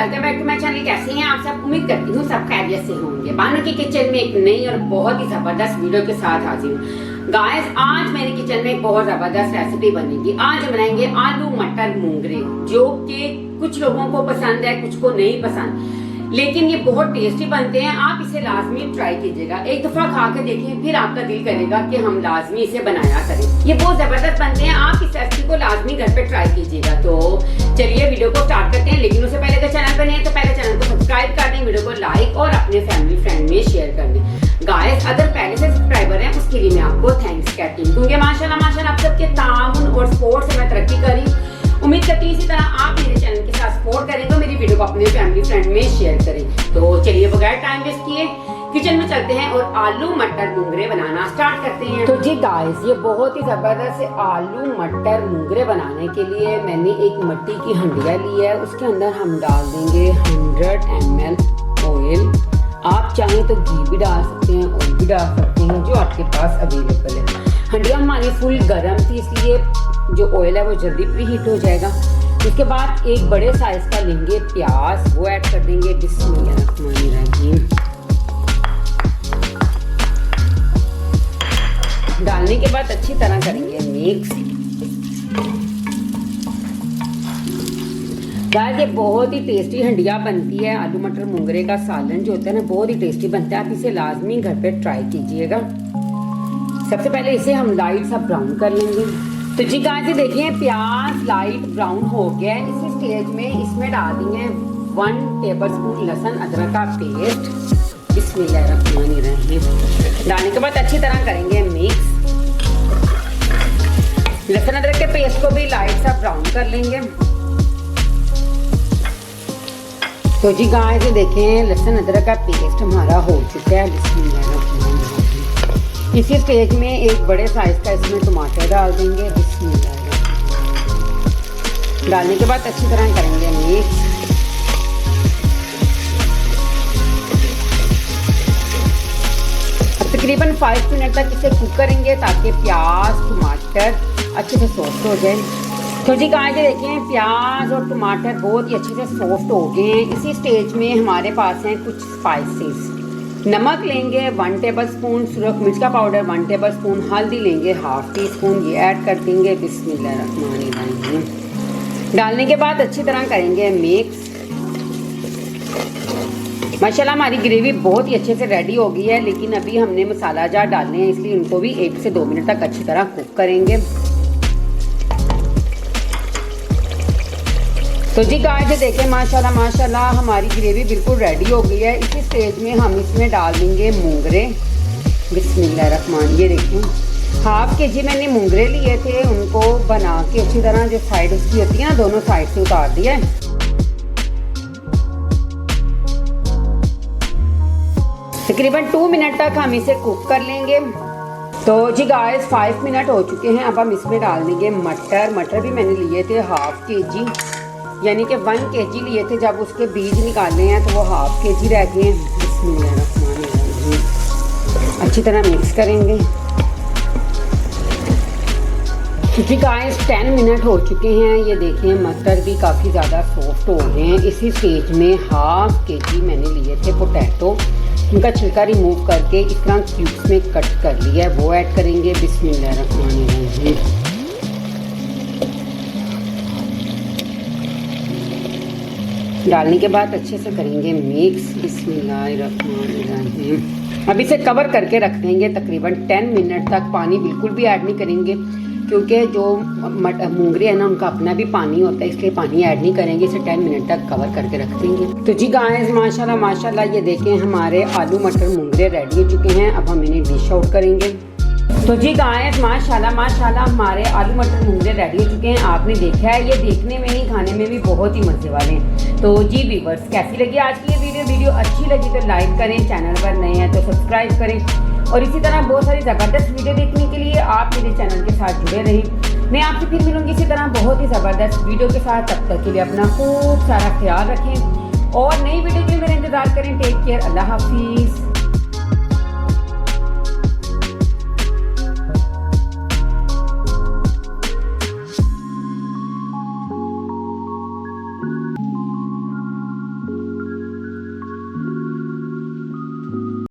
Welcome back to my channel. कैसे हैं आप सब? उम्मीद करती हूँ सब खैरियत से होंगे। बानो की किचन में एक नई और बहुत ही जबरदस्त वीडियो के साथ हाजिर हूँ। गाइस, आज मेरे किचन में एक बहुत जबरदस्त रेसिपी बनेगी। आज बनाएंगे आलू मटर मूंगरे, जो कि कुछ लोगों को पसंद है, कुछ को नहीं पसंद, लेकिन ये बहुत टेस्टी बनते हैं। आप इसे लाजमी ट्राई कीजिएगा, एक दफा खा के देखिए, फिर आपका दिल करेगा कि हम लाजमी इसे बनाया करें। ये बहुत जबरदस्त बनते हैं, आप इस रेसिपी को लाजमी घर पे ट्राई कीजिएगा। तो चलिए वीडियो को स्टार्ट करते हैं, लेकिन उससे पहले अगर चैनल पर नहीं है तो पहले चैनल को सब्सक्राइब कर दें, वीडियो को लाइक और अपने फैमिली फ्रेंड में शेयर कर दें। गाइस, अगर पहले से सब्सक्राइबर हैं उसके लिए मैं आपको थैंक्स कहती हूँ, क्योंकि माशाल्लाह आप सबके ताउन और सपोर्ट से मैं तरक्की करी। उम्मीद करती हूँ इसी तरह आप मेरे चैनल के साथ सपोर्ट करें, तो मेरी वीडियो को अपने फैमिली फ्रेंड में शेयर करें। तो चलिए बगैर टाइम वेस्ट किए किचन में चलते हैं और आलू मटर मूंगरे बनाना स्टार्ट करते हैं। तो जी गाइस, ये बहुत ही जबरदस्त आलू मटर मूंगरे बनाने के लिए मैंने एक मिट्टी की हंडिया ली है। उसके अंदर हम डाल देंगे 100 ml ऑयल। आप चाहें तो घी भी डाल सकते हैं, ऑयल भी डाल सकते हैं, जो आपके पास अवेलेबल है। हंडिया हमारी फुल गर्म थी, इसलिए जो ऑयल है वो जल्दी प्री हीट हो जाएगा। उसके बाद एक बड़े साइज का लेंगे प्याज, वो ऐड कर देंगे। बिस्मिल्लाहिर्रहमानिर्रहीम। डालने के बाद अच्छी तरह करेंगे मिक्स। गाइस, ये बहुत ही टेस्टी हंडिया बनती है। आलू मटर मूंगरे का सालन जो होता है ना, बहुत ही टेस्टी बनता है। आप इसे लाजमी घर पे ट्राई कीजिएगा। सबसे पहले इसे हम लाइट सा ब्राउन कर लेंगे। तो जी गाइस, ये देखिए प्याज लाइट ब्राउन हो गया है। इसी स्टेज में इसमें डाल देंगे 1 टेबलस्पून लहसुन अदरक का पेस्ट। बिस्मिल्लाहिर्रहमानिर्रहीम। डालने के बाद अच्छी तरह करेंगे मिक्स। लहसुन अदरक के पेस्ट को भी लाइट सा ब्राउन कर लेंगे। तो जी गाइस, ये देखें लहसुन अदरक का पेस्ट हमारा हो चुका है। बिस्मिल्लाहिर्रहमानिर्रहीम। इसी स्टेज में एक बड़े साइज का इसमें टमाटर डाल देंगे। बिस्मिल्लाहिर्रहमानिर्रहीम। डालने के बाद अच्छी तरह करेंगे मिक्स। तकरीबन 5 मिनट तक इसे कुक करेंगे, ताकि प्याज टमाटर अच्छे से सॉफ्ट हो जाए। तो जी गाइस, देखें प्याज और टमाटर बहुत ही अच्छे से सॉफ्ट हो गए हैं। इसी स्टेज में हमारे पास हैं कुछ स्पाइसेस। नमक लेंगे 1 टेबलस्पून, सुरख मिर्च का पाउडर 1 टेबलस्पून, हल्दी लेंगे 1/2 टीस्पून, ये ऐड कर देंगे। बिस्मिल्लाहिर्रहमानिर्रहीम। डालने के बाद अच्छी तरह करेंगे मिक्स। माशाल्लाह हमारी ग्रेवी बहुत ही अच्छे से रेडी हो गई है, लेकिन अभी हमने मसाला जार डालने हैं, इसलिए इनको भी 1 से 2 मिनट तक अच्छी तरह कुक करेंगे। तो जी गाइस, देखें माशाल्लाह हमारी ग्रेवी बिल्कुल रेडी हो गई है। इसी स्टेज में हम इसमें डाल देंगे मूंगरे। बिस्मिल्लाहिर्रहमानिर्रहीम। ये देखें 1/2 kg मैंने मूंगरे लिए थे, उनको बना के अच्छी तरह जो साइड उसकी होती है ना, दोनों साइड से उतार दिया है। तकरीबन 2 मिनट तक हम इसे कुक कर लेंगे। तो जी गाइस, 5 मिनट हो चुके हैं। अब हम इसमें डाल देंगे मटर। मटर भी मैंने लिए थे 1/2 kg, यानी कि 1 kg लिए थे। जब उसके बीज निकालने हैं तो वो 1/2 kg रह गए हैं। बिस्मिल्लाहिर्रहमानिर्रहीम। अच्छी तरह मिक्स करेंगे। जी गाइस, 10 मिनट हो चुके हैं। ये देखें मटर भी काफ़ी ज़्यादा सॉफ्ट हो गए हैं। इसी स्टेज में 1/2 kg मैंने लिए थे पोटैटो, उनका छिलका रिमूव करके इस तरह क्यूब्स में कट कर लिया है, वो ऐड करेंगे। बिस्मिल्लाहिर्रहमानिर्रहीम। डालने के बाद अच्छे से करेंगे मिक्स। बिस्मिल्लाहिर्रहमानिर्रहीम। अब इसे कवर करके रख देंगे तकरीबन 10 मिनट तक। पानी बिल्कुल भी ऐड नहीं करेंगे, क्योंकि जो मूंगरे है ना, उनका अपना भी पानी होता है, इसलिए पानी ऐड नहीं करेंगे। इसे 10 मिनट तक कवर करके रख देंगे। तो जी गाइस, माशाल्लाह ये देखें हमारे आलू मटर मूंगरे रेडी हो चुके हैं। अब हम इन्हें डिश आउट करेंगे। तो जी गाइस, माशाल्लाह हमारे आलू मटर मूंगरे रेडी हो चुके हैं। आपने देखा है, ये देखने में नहीं खाने में भी बहुत ही मजे वाले हैं। तो जी व्यूअर्स, कैसी लगी आज की ये वीडियो अच्छी लगी तो लाइक करें, चैनल पर नए हैं तो सब्सक्राइब करें, और इसी तरह बहुत सारी ज़बरदस्त वीडियो देखने के लिए आप मेरे चैनल के साथ जुड़े रहें। मैं आपसे फिर मिलूंगी इसी तरह बहुत ही ज़बरदस्त वीडियो के साथ। तब तक के लिए अपना खूब सारा ख्याल रखें और नई वीडियो के लिए मेरा इंतजार करें। टेक केयर, अल्लाह हाफिज़।